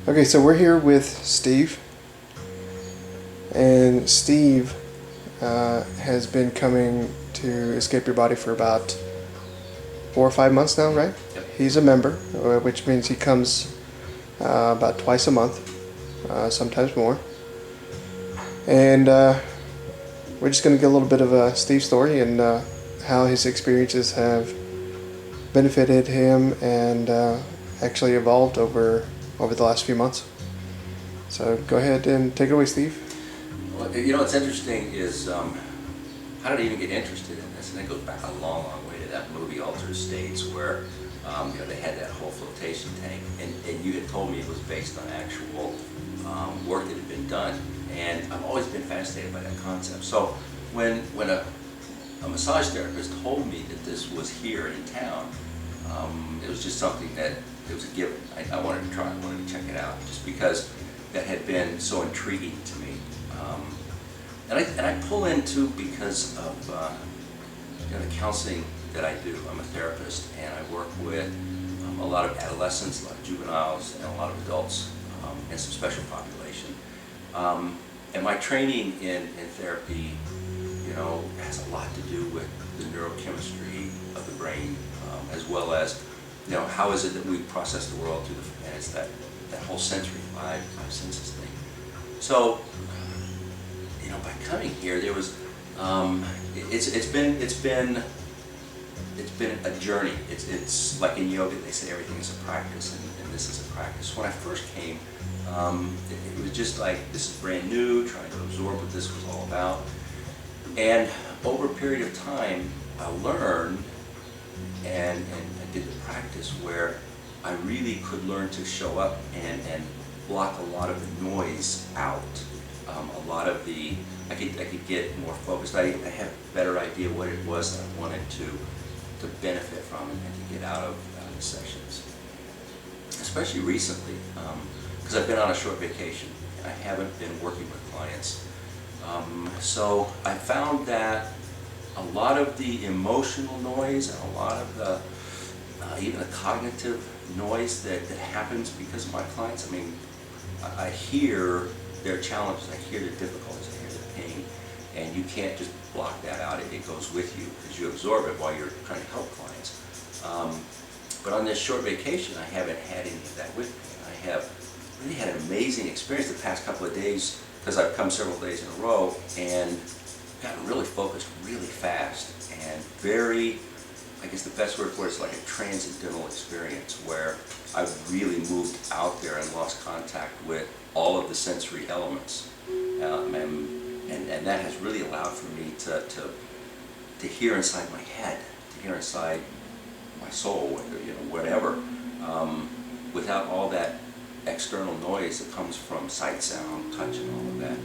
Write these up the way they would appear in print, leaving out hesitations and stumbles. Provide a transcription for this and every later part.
Okay, so we're here with Steve, and Steve has been coming to Escape Your Body for about 4 or 5 months now, right? Yep. He's a member, which means he comes about twice a month, sometimes more. And we're just going to get a little bit of Steve's story and how his experiences have benefited him and actually evolved over the last few months. So go ahead and take it away, Steve. Well, what's interesting is how did I even get interested in this? And it goes back a long, long way to that movie Altered States, where they had that whole flotation tank, and you had told me it was based on actual work that had been done. And I've always been fascinated by that concept. So when a massage therapist told me that this was here in town, it was just something that it was a given. I wanted to try. I wanted to check it out, just because that had been so intriguing to me. And I pull into because of the counseling that I do. I'm a therapist, and I work with a lot of adolescents, a lot of juveniles, and a lot of adults, and some special population. And my training in therapy, has a lot to do with the neurochemistry of the brain, as well as, how is it that we process the world through and it's that whole sensory five senses thing. So, by coming here, there was, it's been a journey. It's like in yoga, they say everything is a practice, and this is a practice. When I first came, it was just like, this is brand new, trying to absorb what this was all about. And over a period of time, I learned and I did the practice where I really could learn to show up and block a lot of the noise out. A lot of I could get more focused. I had a better idea what it was that I wanted to benefit from and to get out of the sessions. Especially recently, because I've been on a short vacation and I haven't been working with clients. So I found that a lot of the emotional noise and a lot of the even the cognitive noise that happens because of my clients, I hear their challenges, I hear their difficulties, I hear their pain, and you can't just block that out. It goes with you because you absorb it while you're trying to help clients. But on this short vacation, I haven't had any of that with me. I have really had an amazing experience the past couple of days, because I've come several days in a row and gotten really focused really fast, and very, I guess the best word for it is like a transcendental experience, where I really moved out there and lost contact with all of the sensory elements. And that has really allowed for me to hear inside my head, to hear inside my soul, whatever, without all that external noise that comes from sight, sound, touch, and all of that.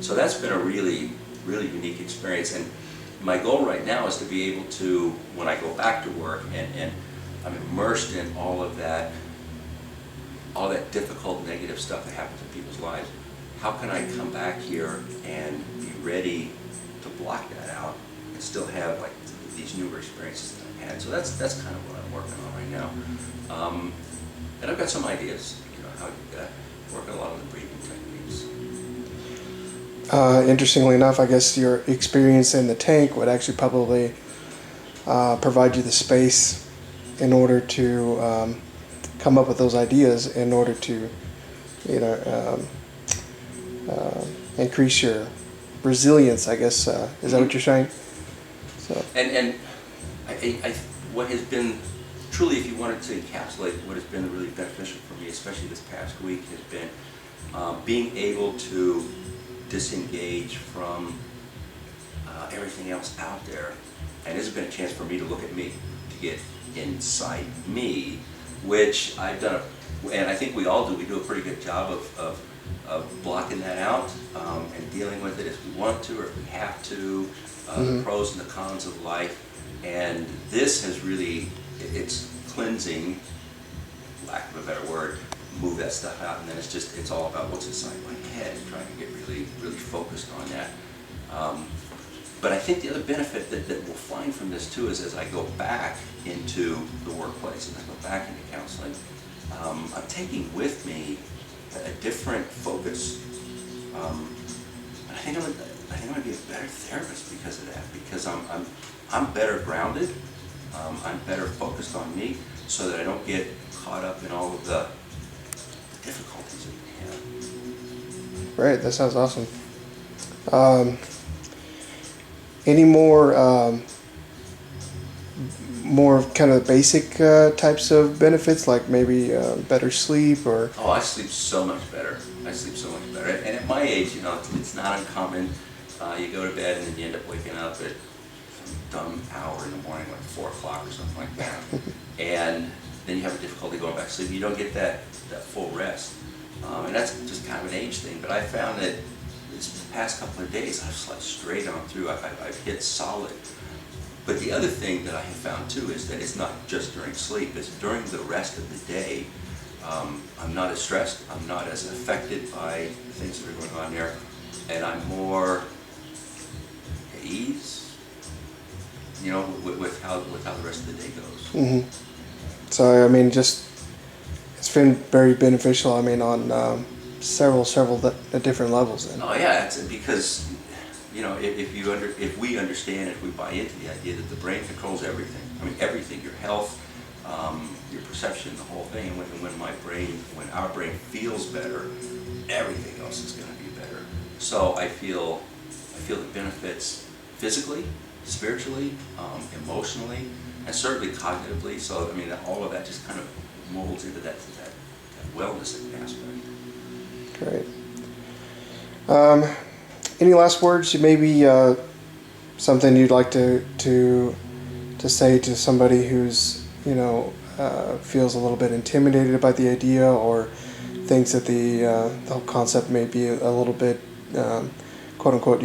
So that's been a really, really unique experience. And my goal right now is to be able to, when I go back to work and I'm immersed in all that difficult, negative stuff that happens in people's lives, how can I come back here and be ready to block that out and still have like these newer experiences that I've had? So that's kind of what I'm working on right now. And I've got some ideas, how to do that. Working a lot on the breathing techniques. Interestingly enough, I guess your experience in the tank would actually probably provide you the space in order to come up with those ideas, in order to increase your resilience, I guess. Is that what you're saying? So. And I what has been truly, if you wanted to encapsulate what has been really beneficial for me, especially this past week, has been being able to disengage from everything else out there. And this has been a chance for me to look at me, to get inside me, which I've done, and I think we all do. We do a pretty good job of blocking that out and dealing with it as we want to or if we have to, the pros and the cons of life. And this has really, it's cleansing, lack of a better word, move that stuff out, and then it's all about what's inside my head, trying to get really, really focused on that. But I think the other benefit that we'll find from this too is as I go back into the workplace and I go back into counseling, I'm taking with me a different focus. And I think I'm gonna be a better therapist because of that. Because I'm better grounded. I'm better focused on me, so that I don't get caught up in all of the difficulties that we have. Right. That sounds awesome. Um, any more kind of basic types of benefits, like maybe better sleep or? Oh, I sleep so much better. I sleep so much better. And at my age, it's not uncommon. You go to bed and then you end up waking up at some dumb hour in the morning, like 4 o'clock or something like that. And then you have a difficulty going back to sleep. You don't get that full rest. And that's just kind of an age thing. But I found that this past couple of days, I've slept straight on through. I've hit solid. But the other thing that I have found too is that it's not just during sleep, it's during the rest of the day. I'm not as stressed, I'm not as affected by things that are going on there, and I'm more at ease, with how the rest of the day goes. Mm-hmm. So I mean, just it's been very beneficial. I mean, on several different levels. Then. Oh yeah, it's because if we understand, if we buy into the idea that the brain controls everything. I mean, everything, your health, your perception, the whole thing. And when our brain feels better, everything else is going to be better. So I feel the benefits physically, spiritually, emotionally, and certainly cognitively. So I mean, all of that just kind of molds into that wellness aspect. Great. Any last words? Maybe something you'd like to say to somebody who's feels a little bit intimidated about the idea, or thinks that the whole concept may be a little bit quote unquote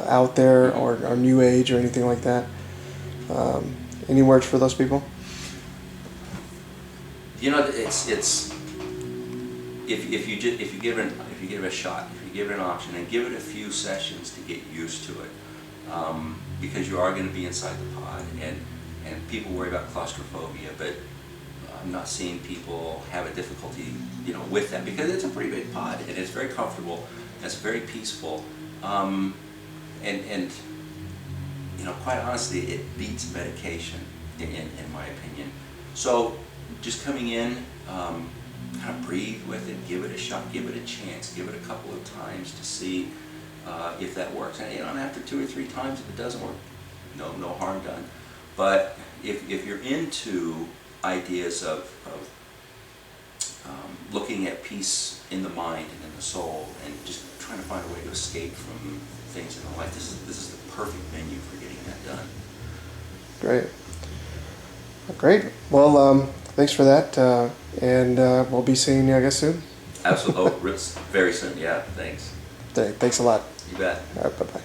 out there, or new age or anything like that. Any words for those people? It's if you give it a shot, if you give it an option, and give it a few sessions to get used to it, because you are going to be inside the pod, and people worry about claustrophobia, but I'm not seeing people have a difficulty with that, because it's a pretty big pod and it's very comfortable and it's very peaceful, and quite honestly, it beats medication in my opinion. So just coming in, kind of breathe with it, give it a shot, give it a chance, give it a couple of times to see if that works. And after 2 or 3 times, if it doesn't work, no harm done. But if you're into ideas of looking at peace in the mind and in the soul, and just trying to find a way to escape from things in the life, this is the perfect venue for getting that done. Great. Well, thanks for that, and we'll be seeing you, I guess, soon. Absolutely. Oh, very soon. Yeah. Thanks. Thanks a lot. You bet. All right. Bye-bye.